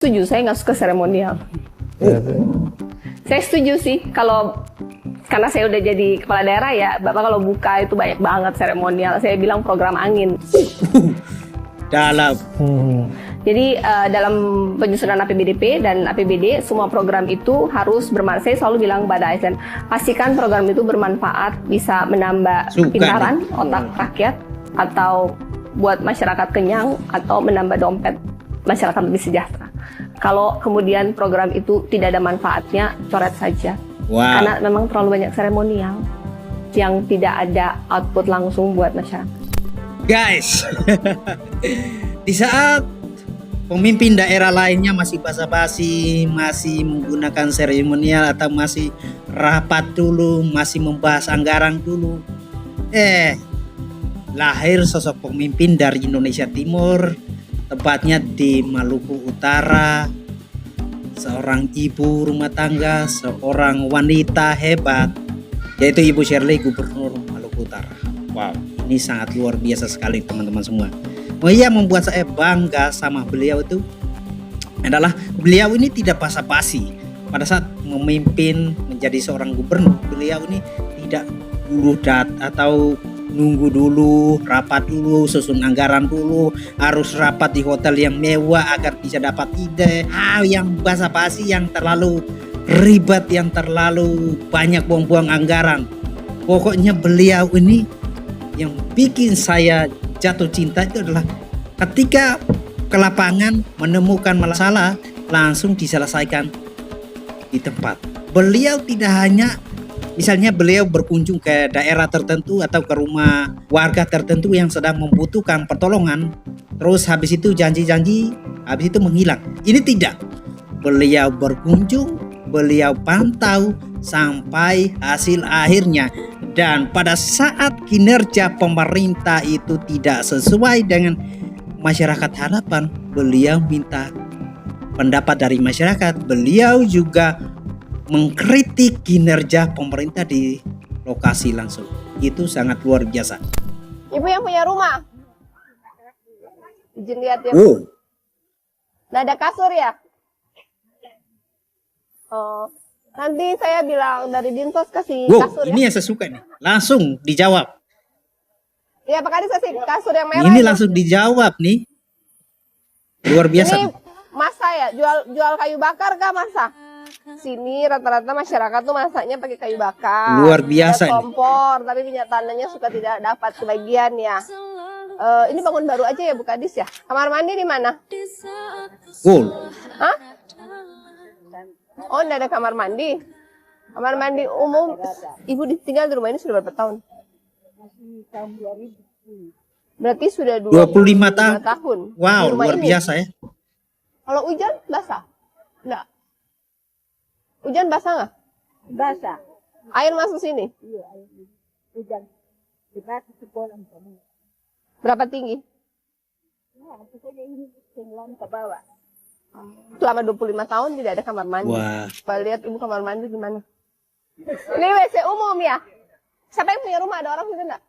Setuju, saya nggak suka seremonial. Saya setuju sih karena saya udah jadi kepala daerah ya, Bapak kalau buka itu banyak banget seremonial. Saya bilang program angin. Dalam. Jadi dalam penyusunan APBDP dan APBD, semua program itu harus bermanfaat. Saya selalu bilang pada ASN, pastikan program itu bermanfaat, bisa menambah kepintaran otak rakyat, atau buat masyarakat kenyang, atau menambah dompet masyarakat lebih sejahtera. Kalau kemudian program itu tidak ada manfaatnya, coret saja. Wow. Karena memang terlalu banyak seremonial yang tidak ada output langsung buat masyarakat. Guys, di saat pemimpin daerah lainnya masih basa-basi, masih menggunakan seremonial atau masih rapat dulu, masih membahas anggaran dulu, lahir sosok pemimpin dari Indonesia Timur, tepatnya di Maluku Utara, seorang ibu rumah tangga, seorang wanita hebat, yaitu Ibu Shirley, Gubernur Maluku Utara. Wow, ini sangat luar biasa sekali teman-teman semua. Yang membuat saya bangga sama beliau itu adalah beliau ini tidak basa-basi. Pada saat memimpin menjadi seorang gubernur, beliau ini tidak dulu atau nunggu dulu, rapat dulu, susun anggaran dulu, harus rapat di hotel yang mewah agar bisa dapat ide. Yang basa-basi, yang terlalu ribet, yang terlalu banyak buang-buang anggaran. Pokoknya beliau ini yang bikin saya jatuh cinta itu adalah ketika ke lapangan menemukan masalah, langsung diselesaikan di tempat. Beliau tidak hanya misalnya beliau berkunjung ke daerah tertentu atau ke rumah warga tertentu yang sedang membutuhkan pertolongan, terus habis itu janji-janji, habis itu menghilang. Ini tidak. Beliau berkunjung, beliau pantau sampai hasil akhirnya. Dan pada saat kinerja pemerintah itu tidak sesuai dengan masyarakat harapan, beliau minta pendapat dari masyarakat. Beliau juga mengkritik kinerja pemerintah di lokasi langsung. Itu sangat luar biasa. Ibu yang punya rumah, izin lihat ya. Nggak ada kasur ya? Oh, nanti saya bilang dari Dinsos kasih kasur ya. Ini yang saya suka nih. Langsung dijawab. Iya, Pak Kadis kasih kasur yang merah. Ini itu langsung dijawab nih. Luar biasa. Ini masa ya? Jual kayu bakar kah masa? Sini rata-rata masyarakat tuh masaknya pakai kayu bakar. Luar biasa. Kompor, tapi minyak tanahnya suka tidak dapat sebagian ya. Ini bangun baru aja ya Bu Kadis ya? Kamar mandi di mana? Hah? Oh, enggak ada kamar mandi. Kamar mandi umum. Ibu tinggal di rumah ini sudah berapa tahun? Tahun 2000. Berarti sudah 25 tahun. Wow, luar ini. Biasa ya. Kalau hujan basah? Enggak. Hujan basah nggak? Basah. Air masuk sini? Iya, air hujan. Dibasah sekolah kamu. Berapa tinggi? Nah, pokoknya ini tenggelam ke bawah. Selama 25 tahun tidak ada kamar mandi. Wah. Coba lihat ibu kamar mandi di mana? Ini WC umum ya? Siapa yang punya rumah? Ada orang gitu enggak?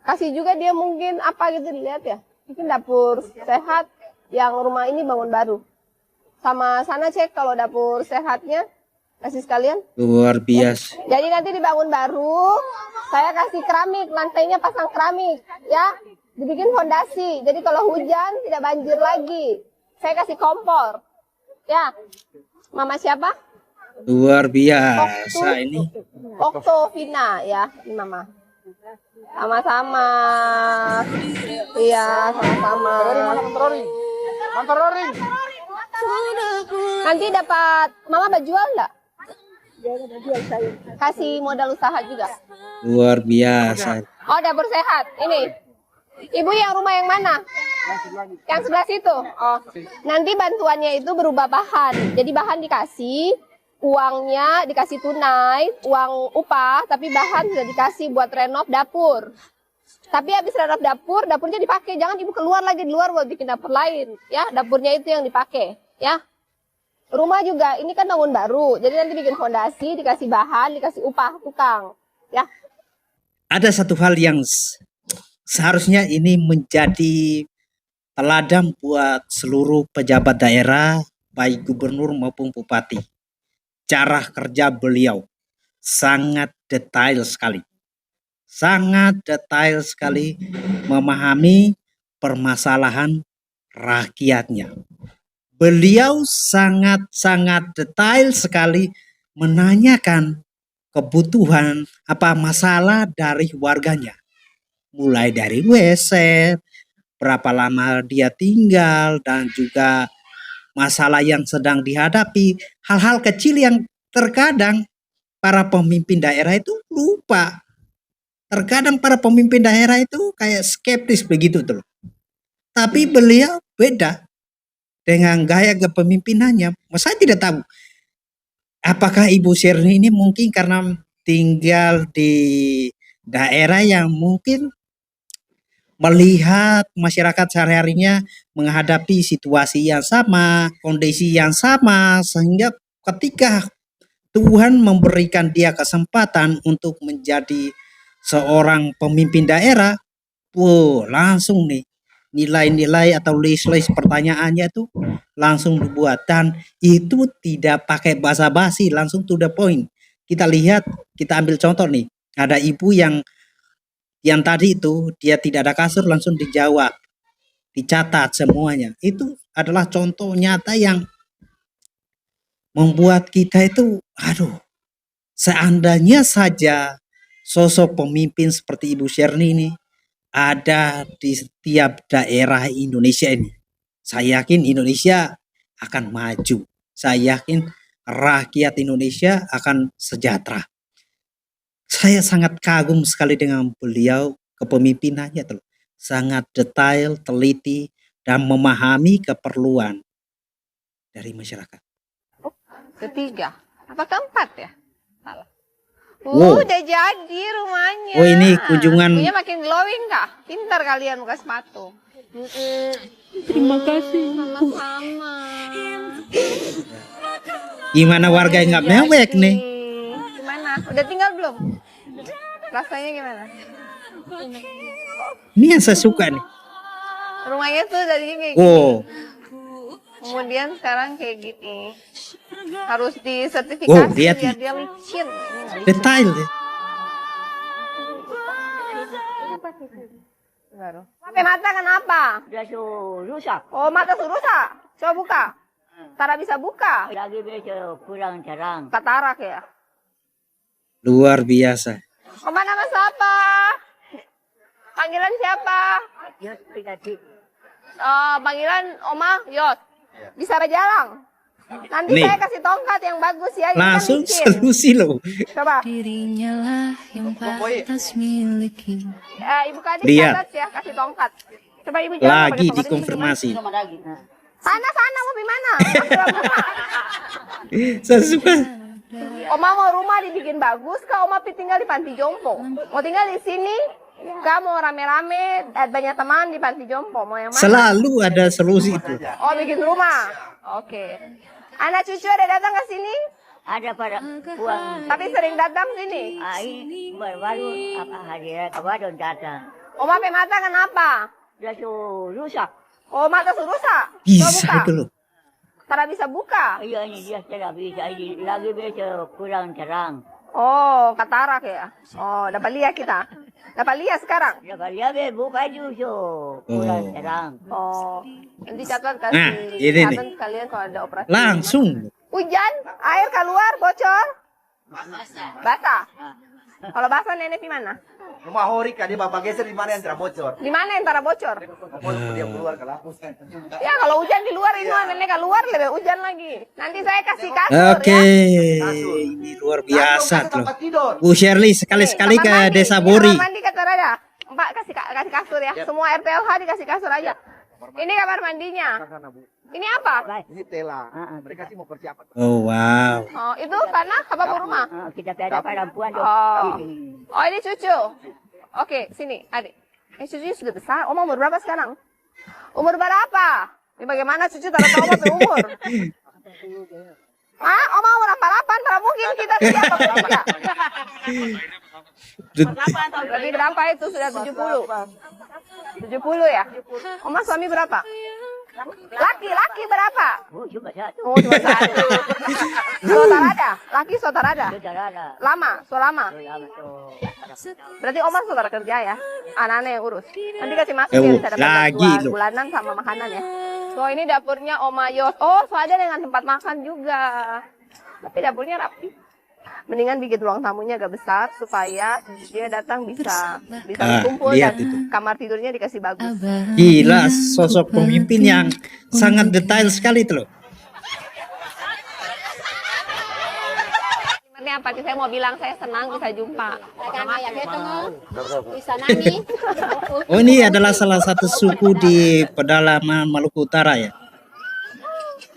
Kasih juga dia mungkin apa gitu dilihat ya. Mungkin dapur sehat yang rumah ini bangun baru. Sama sana cek kalau dapur sehatnya kasih sekalian. Luar biasa. Jadi nanti dibangun baru, saya kasih keramik, lantainya pasang keramik ya. Dibikin fondasi, jadi kalau hujan tidak banjir lagi. Saya kasih kompor, ya. Mama siapa? Luar biasa ini. Oktovina, ya, ini Mama. Sama-sama. Iya, sama-sama. Nanti dapat, Mama berjual enggak? Kasih modal usaha juga. Luar biasa. Oh, dapur sehat, ini. Ibu yang rumah yang mana? Yang sebelah situ. Oh, nanti bantuannya itu berupa bahan. Jadi bahan dikasih, uangnya dikasih tunai, uang upah, tapi bahan sudah dikasih buat renov dapur. Tapi habis renov dapur, dapurnya dipakai. Jangan ibu keluar lagi di luar buat bikin dapur lain. Ya, dapurnya itu yang dipakai. Ya. Rumah juga, ini kan bangun baru. Jadi nanti bikin fondasi, dikasih bahan, dikasih upah tukang. Ya. Ada satu hal yang seharusnya ini menjadi teladan buat seluruh pejabat daerah, baik gubernur maupun bupati. Cara kerja beliau sangat detail sekali. Sangat detail sekali memahami permasalahan rakyatnya. Beliau sangat-sangat detail sekali menanyakan kebutuhan apa masalah dari warganya. Mulai dari WC, berapa lama dia tinggal, dan juga masalah yang sedang dihadapi. Hal-hal kecil yang terkadang para pemimpin daerah itu lupa. Terkadang para pemimpin daerah itu kayak skeptis begitu tuh. Tapi beliau beda dengan gaya kepemimpinannya. Saya tidak tahu apakah Ibu Sherni ini mungkin karena tinggal di daerah yang mungkin melihat masyarakat sehari-harinya menghadapi situasi yang sama, kondisi yang sama, sehingga ketika Tuhan memberikan dia kesempatan untuk menjadi seorang pemimpin daerah, langsung nih nilai-nilai atau list-list pertanyaannya itu langsung dibuat, dan itu tidak pakai basa-basi, langsung to the point. Kita lihat, kita ambil contoh nih, ada ibu yang tadi itu dia tidak ada kasur, langsung dijawab, dicatat semuanya. Itu adalah contoh nyata yang membuat kita itu, seandainya saja sosok pemimpin seperti Ibu Sherni ini ada di setiap daerah Indonesia ini, saya yakin Indonesia akan maju. Saya yakin rakyat Indonesia akan sejahtera. Saya sangat kagum sekali dengan beliau, kepemimpinannya tuh sangat detail, teliti, dan memahami keperluan dari masyarakat. Ketiga, apa keempat ya? Salah. Wow. Udah jadi rumahnya. Oh, ini kunjungan. Punya makin glowing kah? Pintar kalian buka sepatu. Terima kasih. Sama-sama. Gimana warga yang nggak mewek nih? Gimana? Udah tinggal belum? Rasanya gimana? Ini yang saya suka nih. Rumahnya tuh dari kayak gini. Oh, Kemudian sekarang kayak gini. Harus disertifikasi lihat biar nih. dia licin. Ini nggak licin. detail ya. Baru. Sampai mata kenapa? Dia rusak. Oh, mata rusak. Coba buka. Tara bisa buka. Lagi besok kurang jarang. Katarak ya. Luar biasa. Oma nama siapa? Panggilan siapa? Yus Pikati. Panggilan Oma Yos. Bisa Rajalang. Nanti Nih. saya kasih tongkat yang bagus ya. Ini kan Langsung licin. solusi loh. Coba. Dirinya lah yang pantas miliki. Ibu Kadis Lihat. catat ya, kasih tongkat. Coba Ibu jawab. Lagi pakai tongkat ini dikonfirmasi. Sama lagi. Sana mau di mana? Ambil rumah. Saya suka. Oma mau rumah dibikin bagus, kah Oma tinggal di panti jompo? Mau tinggal di sini? Kah mau rame-rame, banyak teman di panti jompo? Mau yang mana? Selalu ada solusi itu. Oh, bikin rumah. Oke. Anak cucu ada datang ke sini? Ada pada uang. Tapi sering datang sini. Ini baru apa hadiah kabar datang. Oma pe mata kenapa? Dia rusak. Oh, mata rusak. Coba Bisa buka. itu loh. Tara bisa buka. Iya ini dia tidak bisa. Ini lagi besok kurang jarang. Oh, katarak ya. Oh, dapat lihat kita. Dapat lihat sekarang. Ya kalian buka justru kurang jarang. Oh, nanti catat Nah, kasih ini nih. catat kalian kalau ada operasi. Langsung. Hujan, air keluar, bocor. Basah. Kalau basah nenek di mana? Rumah Horika dia bapak geser di mana yang terbocor. Di mana yang tara bocor? Dia keluar ke lapus. Ya kalau hujan di luar ini nenek keluar lebih hujan lagi. Nanti saya kasih kasur Oke, ya. ini luar biasa tuh. Tempat tidur. Bu Shirley sekali-sekali Nih, ke kamar mandi. Desa Ini Bori. Kamar mandi kata Rada. Mbak kasih kasur ya. Semua RPLH dikasih kasur aja. Ini kamar mandinya. Ini apa? Ini tela. Mereka sih mau persiapan. Oh wow. Oh, itu karena apa mau rumah? Kita ada perempuan. Oh, ini cucu. Oke, sini, adik. Cucunya sudah besar. Oma umur berapa sekarang? Umur berapa? Ini bagaimana cucu tahu Oma berumur? Oma umur 48, tak mungkin kita siapa bertiga. Berarti berapa itu? Sudah 70. 70 ya? Oma suami berapa? Laki berapa? Oh, cuma satu. Saudara ada? Laki saudara ada? Lama? So lama? Berarti Oma saudara kerja ya? Anak-anak yang urus. Nanti kasih masuk ya, bisa dapat lagi bantuan loh. bulanan sama makanan ya. So ini dapurnya Oma Yos. Oh, so ada dengan tempat makan juga. Tapi dapurnya rapi. Mendingan bikin ruang tamunya agak besar supaya dia datang bisa berkumpul dan lihat itu. kamar tidurnya dikasih bagus. Gila, sosok pemimpin yang sangat detail sekali itu loh. Ini apa sih? Saya mau bilang saya senang bisa jumpa. Oh, ini adalah salah satu suku di pedalaman Maluku Utara ya.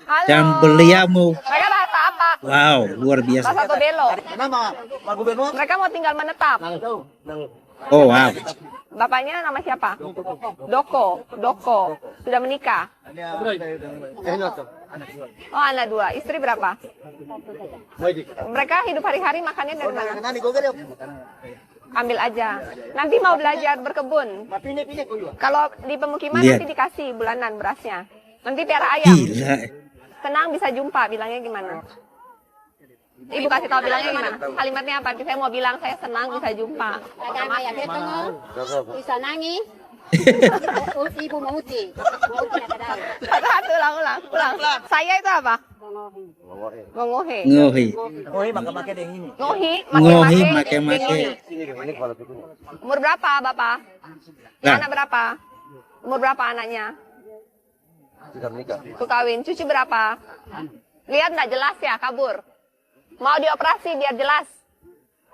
Halo. Yang beliau mau, Mereka bahasa apa? wow, luar biasa. Bahasa Tobelo. Nama Pak Gubernur? Mereka mau tinggal menetap. Oh, wow. Bapaknya nama siapa? Doko. Sudah menikah. Oh, anak 2. Istri berapa? Mereka hidup hari-hari makannya dari mana? Ambil aja. Nanti mau belajar berkebun. Kalau di pemukiman Lihat. nanti dikasih bulanan berasnya. Nanti piara ayam. Gila. Senang bisa jumpa, bilangnya gimana? Ibu kasih tahu bilangnya gimana? Kalimatnya apa? Saya mau bilang saya senang bisa jumpa. Bisa nangis. Ibu mau uti. Satu, ulang. Saya itu apa? Ngongohe. Ngohi. Ngohi, make. Umur berapa, Bapak? Nah. Anak berapa? Umur berapa anaknya? Tuh kawin. Cucu berapa? Lihat nggak jelas ya, kabur. Mau dioperasi biar jelas?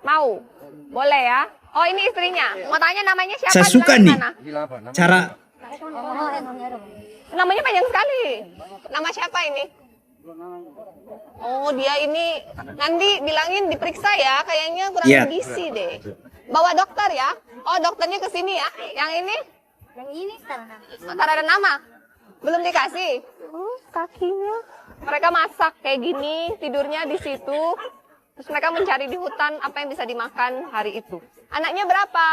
Mau? Boleh ya? Oh, ini istrinya. Mau tanya namanya siapa? Saya suka Bilangnya nih. gimana? Cara Namanya panjang sekali. Nama siapa ini? Oh, dia ini nanti bilangin diperiksa ya, kayaknya kurang Iya. gizi deh. Bawa dokter ya. Oh, dokternya ke sini ya. Yang ini? Yang ini Ntar ada nama. Belum dikasih. Kakinya. Mereka masak kayak gini, tidurnya di situ. Terus mereka mencari di hutan apa yang bisa dimakan hari itu. Anaknya berapa?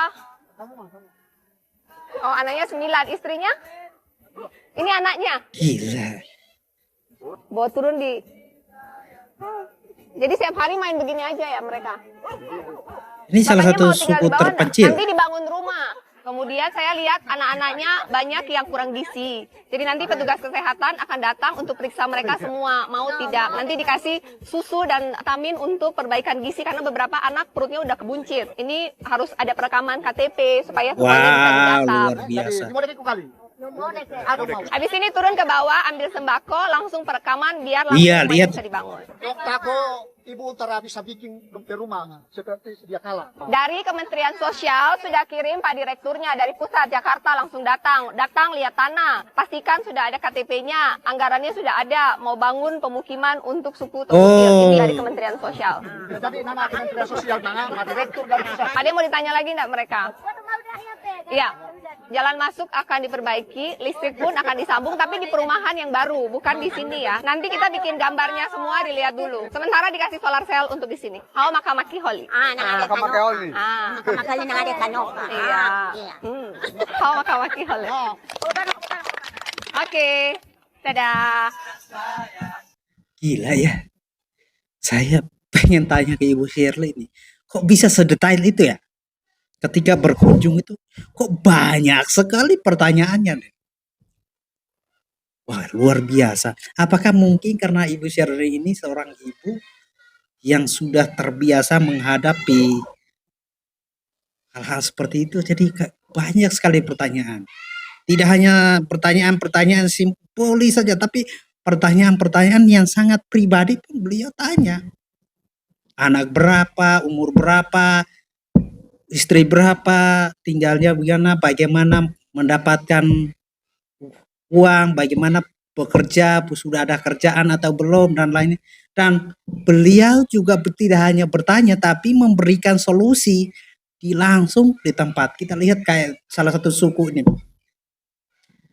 Oh, anaknya 9. Istrinya? Ini anaknya. gila. Bawa turun di... Jadi setiap hari main begini aja ya mereka. Ini salah Bapaknya satu mau tinggal suku di bawah, terpencil. Nanti dibangun rumah. Kemudian saya lihat anak-anaknya banyak yang kurang gizi. Jadi nanti petugas kesehatan akan datang untuk periksa mereka semua. Mau tidak. Nanti dikasih susu dan vitamin untuk perbaikan gizi. Karena beberapa anak perutnya udah kebuncit. Ini harus ada perekaman KTP supaya semuanya bisa Wow, didata. luar biasa. Habis ini turun ke bawah, ambil sembako, langsung perekaman biar langsung Iya, semuanya lihat. bisa dibangun. Tako Ibu Utara bisa bikin rumah seperti sedia kala. Dari Kementerian Sosial sudah kirim Pak Direkturnya dari pusat Jakarta langsung datang lihat tanah, pastikan sudah ada KTP-nya, anggarannya sudah ada, mau bangun pemukiman untuk suku Tokutil. Ini dari Kementerian Sosial. Jadi nama Kementerian Sosial mana direktur dari pusat. Ada yang mau ditanya lagi enggak mereka? Iya. Jalan masuk akan diperbaiki, listrik pun akan disambung, tapi di perumahan yang baru, bukan di sini ya. Nanti kita bikin gambarnya semua, dilihat dulu. Sementara dikasih solar cell untuk di sini. Hao makamaki holi. ada Oli. Makanya nang ada kanopa. Iya. Hao makamaki holi. Oke. Dadah. Gila ya. Saya pengen tanya ke Ibu Shirley ini. Kok bisa sedetail itu ya? Ketika berkunjung itu kok banyak sekali pertanyaannya. Wah, luar biasa. Apakah mungkin karena Ibu Shirley ini seorang ibu yang sudah terbiasa menghadapi hal-hal seperti itu, jadi banyak sekali pertanyaan. Tidak hanya pertanyaan-pertanyaan simbolis saja, tapi pertanyaan-pertanyaan yang sangat pribadi pun beliau tanya. Anak berapa, umur berapa, istri berapa, tinggalnya bagaimana mendapatkan uang, bagaimana bekerja, sudah ada kerjaan atau belum, dan lainnya. Dan beliau juga tidak hanya bertanya, tapi memberikan solusi langsung di tempat. Kita lihat kayak salah satu suku ini.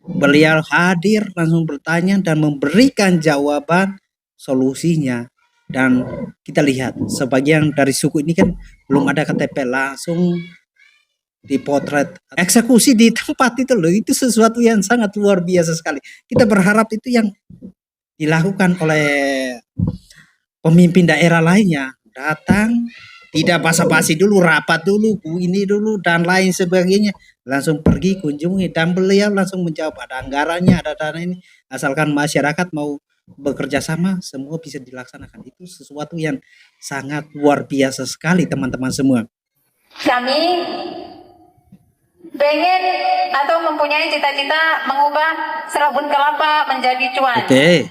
Beliau hadir, langsung bertanya dan memberikan jawaban solusinya. Dan kita lihat sebagian dari suku ini kan belum ada KTP, langsung dipotret eksekusi di tempat itu loh. Itu sesuatu yang sangat luar biasa sekali. Kita berharap itu yang dilakukan oleh pemimpin daerah lainnya, datang tidak basa-basi dulu, rapat dulu, ini dulu dan lain sebagainya, langsung pergi kunjungi dan beliau langsung menjawab ada anggarannya, ada dana ini, asalkan masyarakat mau bekerja sama semua bisa dilaksanakan. Itu sesuatu yang sangat luar biasa sekali teman-teman semua. Kami pengen atau mempunyai cita-cita mengubah serabut kelapa menjadi cuan. Oke.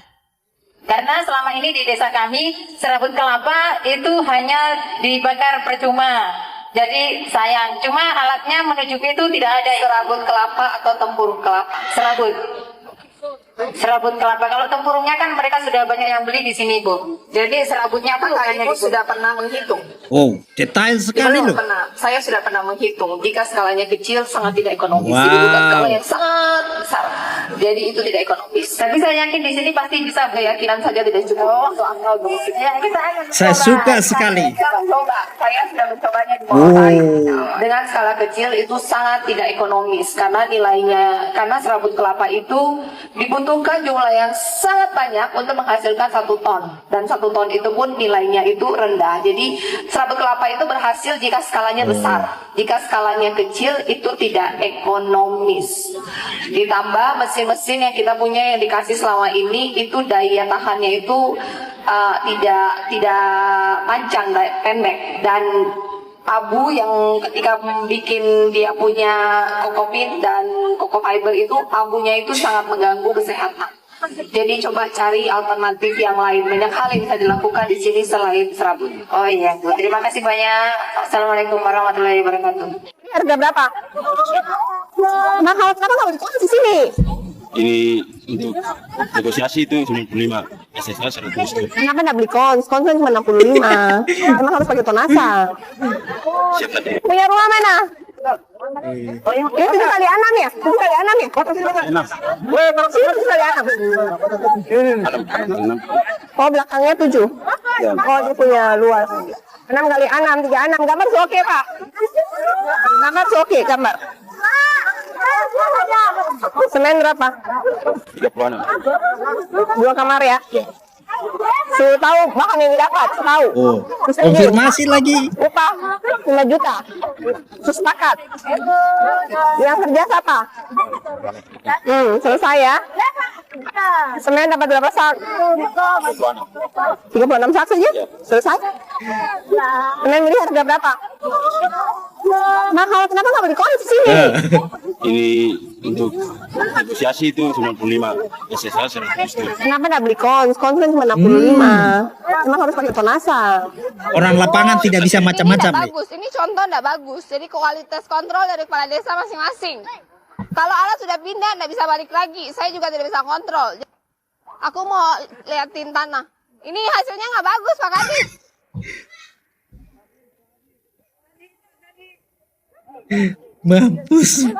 Karena selama ini di desa kami serabut kelapa itu hanya dibakar percuma. Jadi sayang, cuma alatnya menuju itu tidak ada serabut kelapa atau tempurung kelapa. Serabut kelapa. Kalau tempurungnya kan mereka sudah banyak yang beli di sini, Bu. Jadi serabutnya apa kayaknya sudah pernah menghitung. Oh, detail sekali loh. Saya sudah pernah menghitung. Jika skalanya kecil sangat tidak ekonomis. Wow. Ini bukan skala yang sangat besar. Jadi itu tidak ekonomis. Tapi saya yakin di sini pasti bisa, keyakinan saja tidak cukup untuk angka ya, kita akan Saya suka sekali. Coba. Saya sudah mencobanya di bawah saya. Dengan skala kecil itu sangat tidak ekonomis karena nilainya, karena serabut kelapa itu dibutuhkan jumlah yang sangat banyak untuk menghasilkan 1 ton, dan 1 ton itu pun nilainya itu rendah. Jadi serabut kelapa itu berhasil jika skalanya besar, jika skalanya kecil itu tidak ekonomis. Ditambah mesin-mesin yang kita punya yang dikasih selama ini itu daya tahannya itu tidak panjang, pendek, dan abu yang ketika bikin dia punya kokopit dan koko fiber itu abunya itu sangat mengganggu kesehatan. Jadi coba cari alternatif yang lain. Banyak hal yang bisa dilakukan di sini selain serabut. Oh iya, Bu. Terima kasih banyak. Assalamualaikum warahmatullahi wabarakatuh. Harga berapa? Mahal, kenapa nggak beli di sini? Ini untuk negosiasi itu 95, SSA 100. Kenapa nggak beli kons? Kons kan cuma 65. Emang harus pakai tonasa. Siap tadi. Punya rumah mana? Ini 7 kali 6 ya? 7 kali 6 ya? Enak. Kalau sini 7 kali 6. Oh, belakangnya 7. Oh, dia punya luas. 6 kali 6, 36. Gambar oke, Pak. Gambar oke, gambar. Semen berapa? 36. 2 kamar ya? Suruh tahu bahkan yang didapat, tahu. Oh, konfirmasi lagi. Upah 5 juta. Sepakat. Yang kerja siapa? Selesai ya. Semen dapat berapa sak? 36 sak saja? Selesai. Semen beli harga berapa? Mahal, kenapa nggak beli kons di sini? Ini untuk negosiasi itu 95, SSA 100. Kenapa nggak beli kons? Kons kan cuma 65. Emang harus pakai tonasa. Orang lapangan tidak bisa macam-macam nih. Bagus, ini contoh nggak bagus. Jadi kualitas kontrol dari kepala desa masing-masing. Kalau alat sudah pindah nggak bisa balik lagi. Saya juga tidak bisa kontrol. Aku mau liatin tanah. Ini hasilnya nggak bagus, Pak Kadis. Mampus.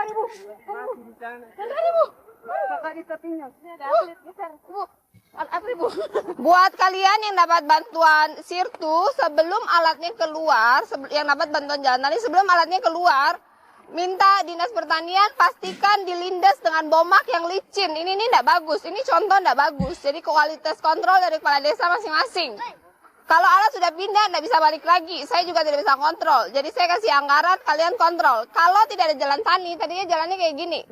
Buat kalian yang dapat bantuan Sirtu sebelum alatnya keluar, yang dapat bantuan jalan tadi sebelum alatnya keluar, minta Dinas Pertanian pastikan dilindas dengan bomak yang licin. Ini enggak bagus, ini contoh enggak bagus. Jadi kualitas kontrol dari kepala desa masing-masing. Kalau alat sudah pindah enggak bisa balik lagi. Saya juga tidak bisa kontrol. Jadi saya kasih anggaran, kalian kontrol. Kalau tidak ada jalan tani, tadinya jalannya kayak gini.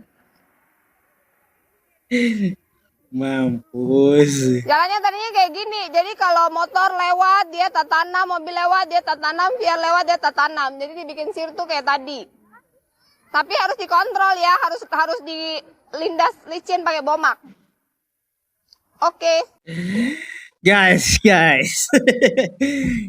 Mampus. Jalannya tadinya kayak gini. Jadi kalau motor lewat dia tak tanam, mobil lewat dia tak tanam, biar lewat dia tak tanam. Jadi dibikin sirtu kayak tadi. Tapi harus dikontrol ya, harus dilindas licin pakai bomak. Oke. Guys.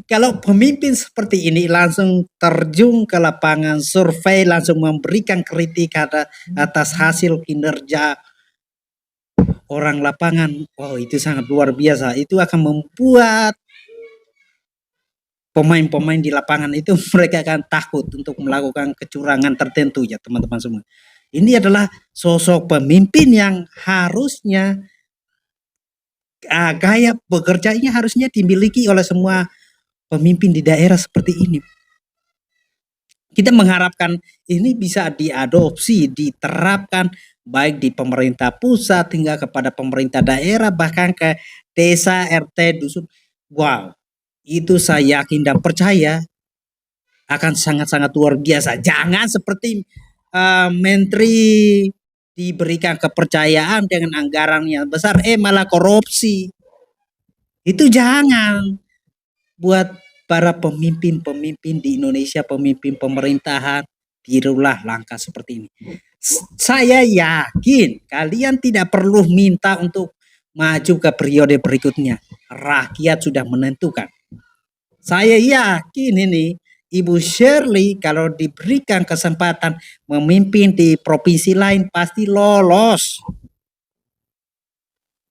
Kalau pemimpin seperti ini langsung terjun ke lapangan, survei, langsung memberikan kritik atas hasil kinerja orang lapangan. Wow, itu sangat luar biasa. Itu akan membuat pemain-pemain di lapangan itu mereka akan takut untuk melakukan kecurangan tertentu ya teman-teman semua. Ini adalah sosok pemimpin yang harusnya Gaya bekerjanya harusnya dimiliki oleh semua pemimpin di daerah seperti ini. Kita mengharapkan ini bisa diadopsi, diterapkan baik di pemerintah pusat hingga kepada pemerintah daerah, bahkan ke desa, RT, dusun. Wow, itu saya yakin dan percaya akan sangat-sangat luar biasa. Jangan seperti menteri diberikan kepercayaan dengan anggaran yang besar, malah korupsi. Itu jangan. Buat para pemimpin-pemimpin di Indonesia, pemimpin pemerintahan, tirulah langkah seperti ini. Saya yakin kalian tidak perlu minta untuk maju ke periode berikutnya. Rakyat sudah menentukan. Saya yakin ini Ibu Shirley kalau diberikan kesempatan memimpin di provinsi lain pasti lolos.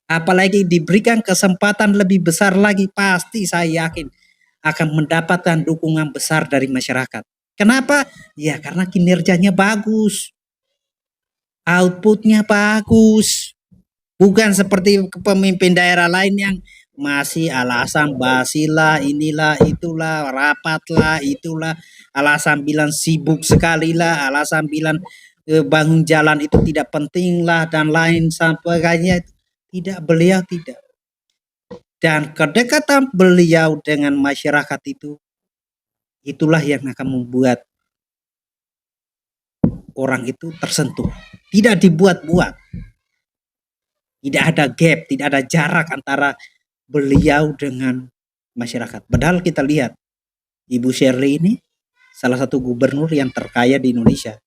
Apalagi diberikan kesempatan lebih besar lagi, pasti saya yakin akan mendapatkan dukungan besar dari masyarakat. Kenapa? Ya karena kinerjanya bagus. Outputnya bagus. Bukan seperti pemimpin daerah lain yang masih alasan basilah, inilah, itulah, rapatlah, itulah. Alasan bilang sibuk sekali lah, alasan bilang bangun jalan itu tidak penting lah, dan lain sebagainya. Tidak, beliau tidak. Dan kedekatan beliau dengan masyarakat itulah yang akan membuat orang itu tersentuh. Tidak dibuat-buat. Tidak ada gap, tidak ada jarak antara beliau dengan masyarakat. Padahal kita lihat, Ibu Shirley ini salah satu gubernur yang terkaya di Indonesia.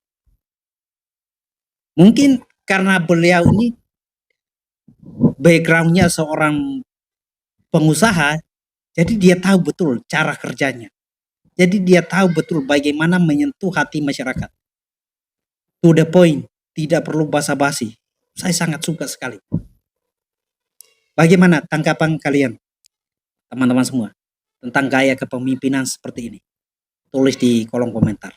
Mungkin karena beliau ini backgroundnya seorang pengusaha, jadi dia tahu betul cara kerjanya. Jadi dia tahu betul bagaimana menyentuh hati masyarakat. To the point, tidak perlu basa-basi. Saya sangat suka sekali. Bagaimana tanggapan kalian, teman-teman semua, tentang gaya kepemimpinan seperti ini? Tulis di kolom komentar.